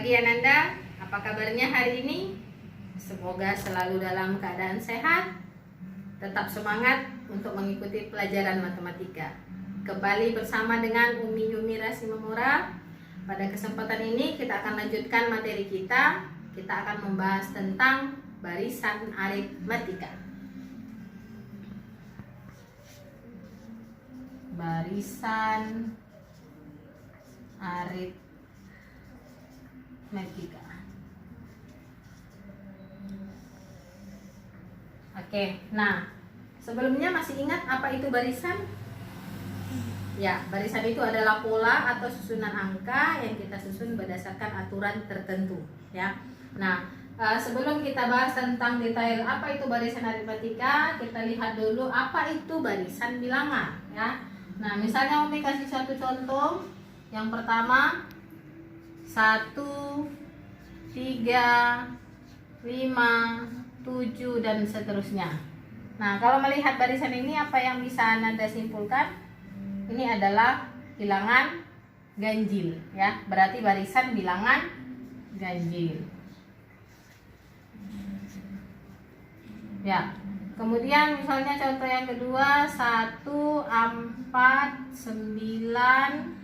pagi Ananda, apa kabarnya hari ini? Semoga selalu dalam keadaan sehat, tetap semangat untuk mengikuti pelajaran matematika. Kembali bersama dengan Umi Yumira Simamora. Pada kesempatan ini kita akan lanjutkan materi kita. Kita akan membahas tentang barisan aritmatika. Barisan aritmatika. Oke, nah sebelumnya masih ingat apa itu barisan? Ya, barisan itu adalah pola atau susunan angka yang kita susun berdasarkan aturan tertentu. Ya, nah sebelum kita bahas tentang detail apa itu barisan aritmatika, kita lihat dulu apa itu barisan bilangan. Ya, nah misalnya Umi kasih satu contoh. Yang pertama 1, 3, 5, 7 dan seterusnya. Nah, kalau melihat barisan ini apa yang bisa Anda simpulkan? Ini adalah bilangan ganjil, ya. Berarti barisan bilangan ganjil. Ya. Kemudian misalnya contoh yang kedua 1, 4, 9,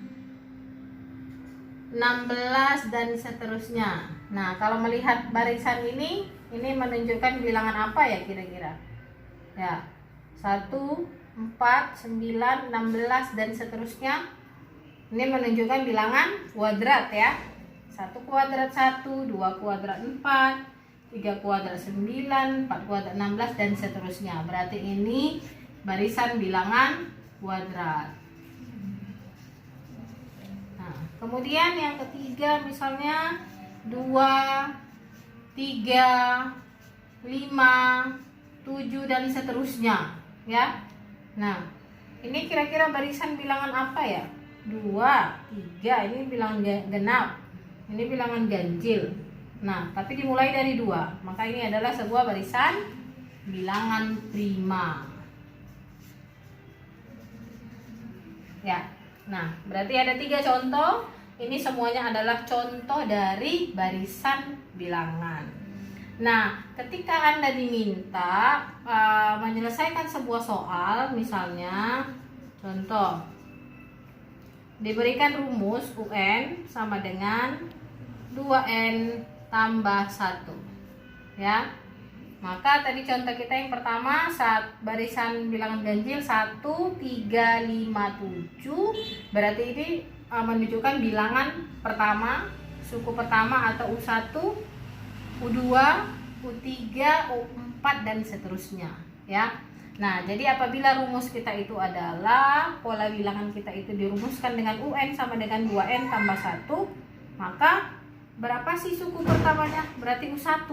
16 dan seterusnya. Nah, kalau melihat barisan ini menunjukkan bilangan apa ya kira-kira? Ya, 1, 4, 9, 16 dan seterusnya. Ini menunjukkan bilangan kuadrat ya. 1 kuadrat 1, 2 kuadrat 4, 3 kuadrat 9, 4 kuadrat 16 dan seterusnya. Berarti ini barisan bilangan kuadrat. Kemudian yang ketiga misalnya 2, 3, 5, 7 dan seterusnya ya. Nah, ini kira-kira barisan bilangan apa ya? 2, 3 ini bilangan genap. Ini bilangan ganjil. Nah, tapi dimulai dari 2. Maka ini adalah sebuah barisan bilangan prima. Ya. Nah, berarti ada 3 contoh. Ini semuanya adalah contoh dari barisan bilangan. Nah, ketika Anda diminta menyelesaikan sebuah soal, misalnya contoh diberikan rumus UN sama dengan 2N tambah 1 ya. Maka tadi contoh kita yang pertama saat barisan bilangan ganjil 1, 3, 5, 7. Berarti ini menunjukkan bilangan pertama, suku pertama atau U1, U2, U3, U4 dan seterusnya ya. Nah, jadi apabila rumus kita itu adalah pola bilangan kita itu dirumuskan dengan UN sama dengan 2N tambah 1, maka berapa sih suku pertamanya? Berarti U1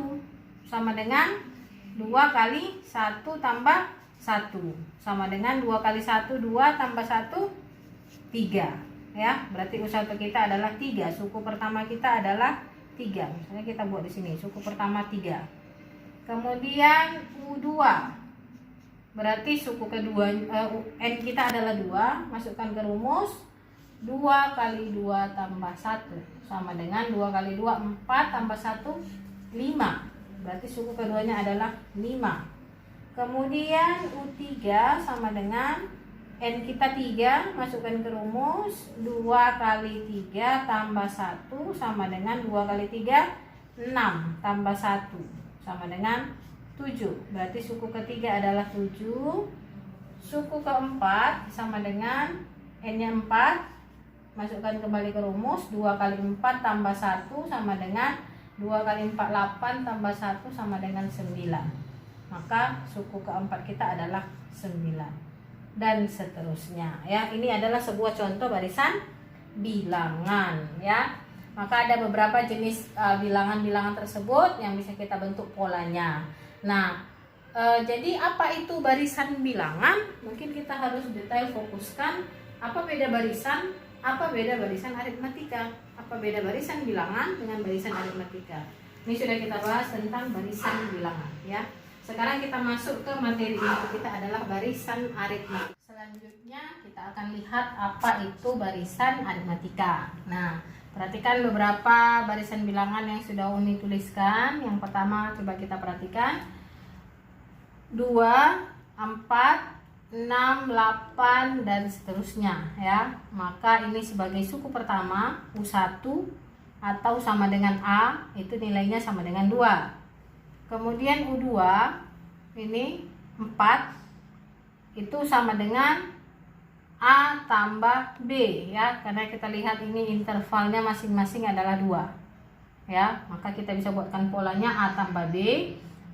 sama dengan 2 kali 1 tambah 1 sama dengan 2 kali 1, 2 tambah 1, 3 ya. Berarti U1 kita adalah 3. Suku pertama kita adalah 3. Misalnya kita buat di sini suku pertama 3. Kemudian U2 berarti suku kedua N kita adalah 2. Masukkan ke rumus 2 kali 2 tambah 1 sama dengan 2 kali 2, 4 tambah 1, 5. Berarti suku keduanya adalah 5. Kemudian U3 sama dengan N kita 3, masukkan ke rumus 2 kali 3 tambah 1 sama dengan 2 kali 3, 6 tambah 1 sama dengan 7. Berarti suku ketiga adalah 7. Suku keempat sama dengan N nya 4, masukkan kembali ke rumus 2 kali 4 tambah 1 sama dengan 2 kali 4, 8 tambah 1 sama dengan 9. Maka suku keempat kita adalah 9 dan seterusnya ya. Ini adalah sebuah contoh barisan bilangan ya. Maka ada beberapa jenis bilangan-bilangan tersebut yang bisa kita bentuk polanya. Nah, jadi apa itu barisan bilangan? Mungkin kita harus detail fokuskan apa beda barisan, apa beda barisan aritmatika, apa beda barisan bilangan dengan barisan aritmatika. Ini sudah kita bahas tentang barisan bilangan ya. Sekarang kita masuk ke materi inti kita adalah barisan aritmatika. Selanjutnya kita akan lihat apa itu barisan aritmatika. Nah, Perhatikan beberapa barisan bilangan yang sudah Uni tuliskan. Yang pertama coba kita perhatikan. 2, 4, 6, 8 dan seterusnya ya. Maka ini sebagai suku pertama U1 atau sama dengan A, itu nilainya sama dengan 2. Kemudian U2 ini 4, itu sama dengan A tambah B ya, karena kita lihat ini intervalnya masing-masing adalah 2 ya. Maka kita bisa buatkan polanya A tambah B,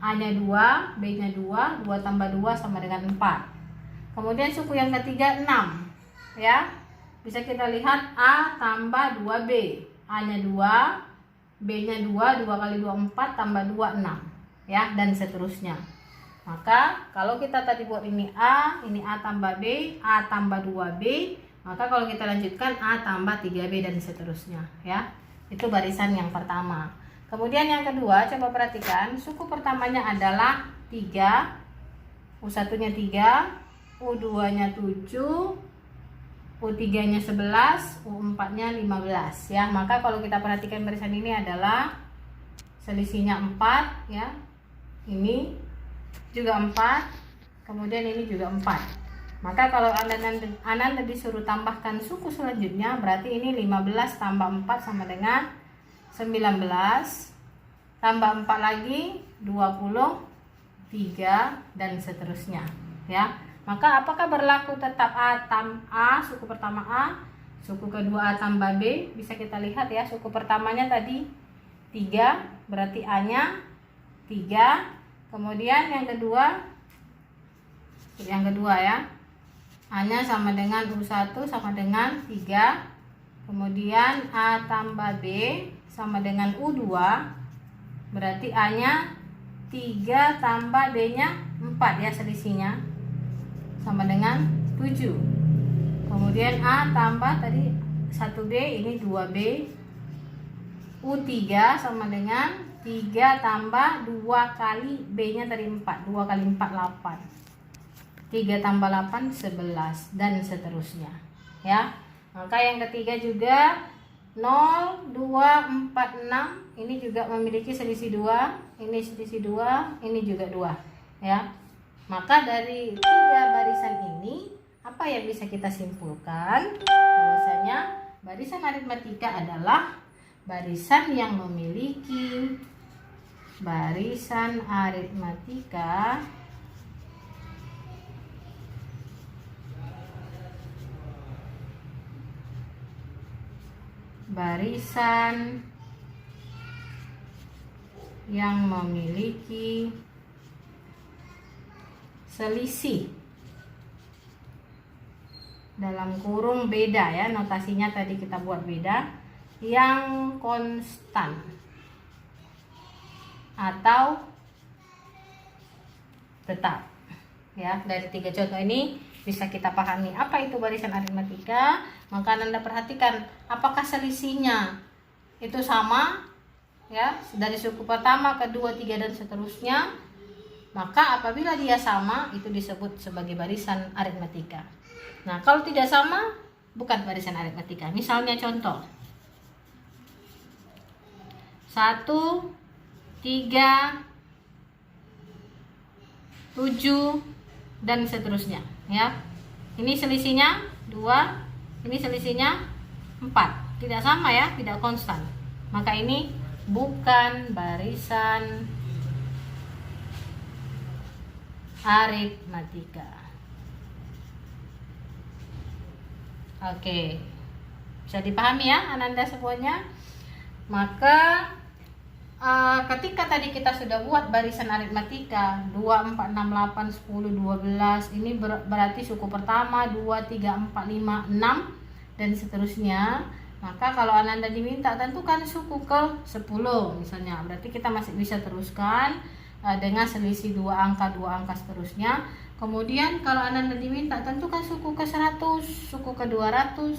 A nya 2, B nya 2, 2 tambah 2 sama dengan 4. Kemudian suku yang ketiga 6 ya, bisa kita lihat A tambah 2B, A nya 2, B nya 2, 2 kali 2 4 tambah 2 6 ya, dan seterusnya. Maka kalau kita tadi buat ini A tambah B, A tambah 2B, maka kalau kita lanjutkan A tambah 3B dan seterusnya ya. Itu barisan yang pertama. Kemudian yang kedua, coba perhatikan, suku pertamanya adalah 3, U1 nya 3, U2 nya 7, U3 nya 11, U4 nya 15 ya. Maka kalau kita perhatikan barisan ini adalah selisihnya 4 ya. Ini juga 4, kemudian ini juga 4. Maka kalau Ananda disuruh tambahkan suku selanjutnya, berarti ini 15 tambah 4 sama dengan 19, tambah 4 lagi 23 dan seterusnya ya. Maka apakah berlaku tetap A suku pertama A, suku kedua A tambah B? Bisa kita lihat ya, suku pertamanya tadi 3, berarti A nya 3. Kemudian yang kedua ya, A nya sama dengan U1 sama dengan 3. Kemudian A tambah B sama dengan U2, berarti A nya 3 tambah B nya 4 ya, selisihnya sama dengan 7. Kemudian A tambah tadi 1B, ini 2B, U3 sama dengan 3 tambah 2 kali B nya tadi 4, 2 kali 4 8, 3 tambah 8 11 dan seterusnya ya. Maka yang ketiga juga 0 2 4 6, ini juga memiliki selisih 2, ini selisih 2, ini juga 2 ya. Maka dari 3 barisan ini apa yang bisa kita simpulkan? Bahwasanya barisan aritmatika adalah barisan yang memiliki barisan aritmatika barisan yang memiliki selisih dalam kurung beda ya, notasinya tadi kita buat beda, yang konstan atau tetap ya. Dari 3 contoh ini bisa kita pahami apa itu barisan aritmatika. Maka Anda perhatikan apakah selisihnya itu sama ya, dari suku pertama, kedua, 3 dan seterusnya. Maka apabila dia sama, itu disebut sebagai barisan aritmatika. Nah, kalau tidak sama, bukan barisan aritmatika. Misalnya contoh 1 3 7 dan seterusnya ya. Ini selisihnya 2, ini selisihnya 4. Tidak sama ya, tidak konstan. Maka ini bukan barisan aritmatika. Oke. Bisa dipahami ya Ananda semuanya? Maka ketika tadi kita sudah buat barisan aritmatika 2, 4, 6, 8, 10, 12, ini berarti suku pertama 2, 3, 4, 5, 6 dan seterusnya. Maka kalau Ananda diminta tentukan suku ke 10 misalnya, berarti kita masih bisa teruskan dengan selisih 2 angka seterusnya. Kemudian kalau Ananda diminta tentukan suku ke 100, suku ke 200,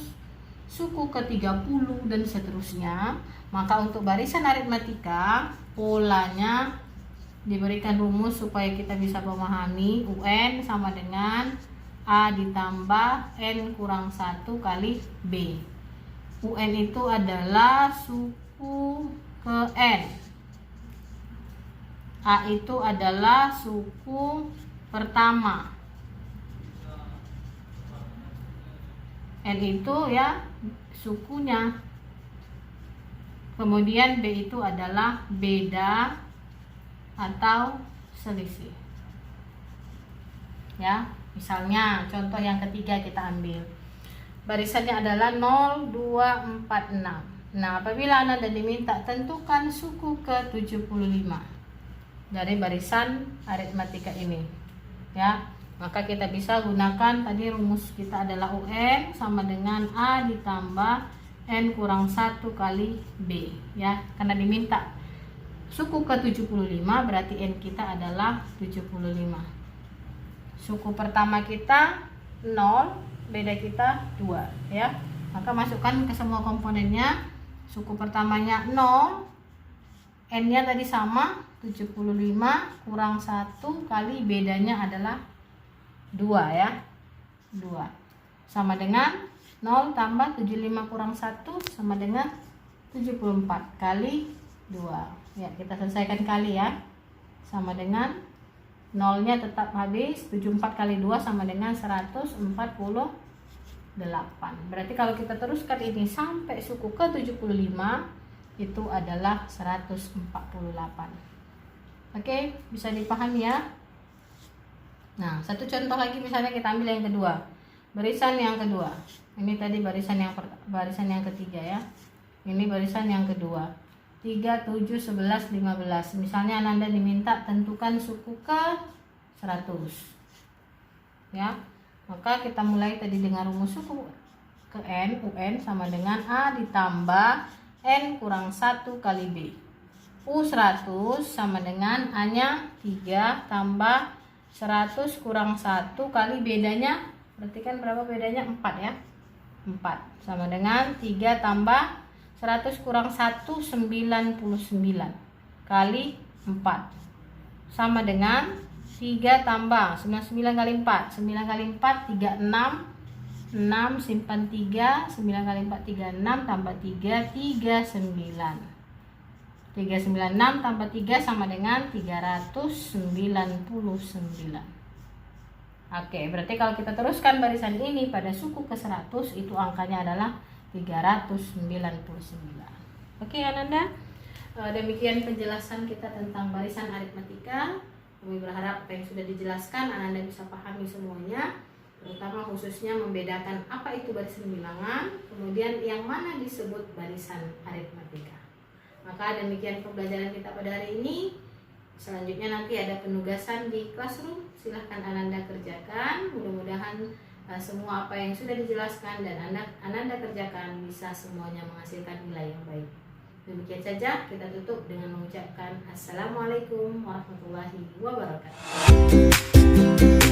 suku ke 30 dan seterusnya. Maka untuk barisan aritmatika polanya diberikan rumus supaya kita bisa memahami. UN sama dengan A ditambah N kurang 1 kali B. UN itu adalah suku ke N. A itu adalah suku pertama. N itu ya sukunya. Kemudian B itu adalah beda atau selisih. Ya, misalnya contoh yang ketiga kita ambil. Barisannya adalah 0, 2, 4, 6. Nah, apabila Anda diminta tentukan suku ke-75 dari barisan aritmatika ini. Ya, maka kita bisa gunakan tadi rumus kita adalah UN sama dengan A ditambah N kurang 1 kali B. Ya, karena diminta suku ke-75 berarti N kita adalah 75. Suku pertama kita 0, beda kita 2 ya. Maka masukkan ke semua komponennya. Suku pertamanya 0, N-nya tadi sama 75 kurang 1 kali bedanya adalah 2 ya. 2 sama dengan 0 tambah 75 kurang 1 sama dengan 74 kali 2. Ya, kita selesaikan kali ya. Sama dengan 0-nya tetap habis, 74 kali 2 sama dengan 148. Berarti kalau kita teruskan ini sampai suku ke-75 itu adalah 148. Oke, bisa dipahami ya. Nah, satu contoh lagi misalnya kita ambil yang kedua. Barisan yang kedua. Ini tadi barisan yang ketiga ya. Ini barisan yang kedua. 3, 7, 11, 15. Misalnya Anda diminta tentukan suku ke 100. Ya. Maka kita mulai tadi dengan rumus suku ke N, UN sama dengan A ditambah N kurang 1 kali B. U100 sama dengan A-nya 3 tambah 100 kurang 1 kali bedanya. Berarti kan berapa bedanya? 4 ya. 4 sama dengan 3 tambah 100 kurang 1, 99 kali 4 sama dengan 3 tambah 99 kali 4, 9 kali 4 36, 6 simpan 3, 9 kali 4 36 tambah 3 39, 396 tambah 3 sama dengan 399. Oke, berarti kalau kita teruskan barisan ini pada suku ke 100 itu angkanya adalah 399. Oke Ananda, demikian penjelasan kita tentang barisan aritmatika. Kami berharap apa yang sudah dijelaskan Ananda bisa pahami semuanya, terutama khususnya membedakan apa itu barisan bilangan, kemudian yang mana disebut barisan aritmatika. Maka demikian pembelajaran kita pada hari ini. Selanjutnya nanti ada penugasan di classroom, silahkan Ananda kerjakan. Mudah-mudahan semua apa yang sudah dijelaskan dan Ananda kerjakan bisa semuanya menghasilkan nilai yang baik. Demikian saja, kita tutup dengan mengucapkan Assalamualaikum warahmatullahi wabarakatuh.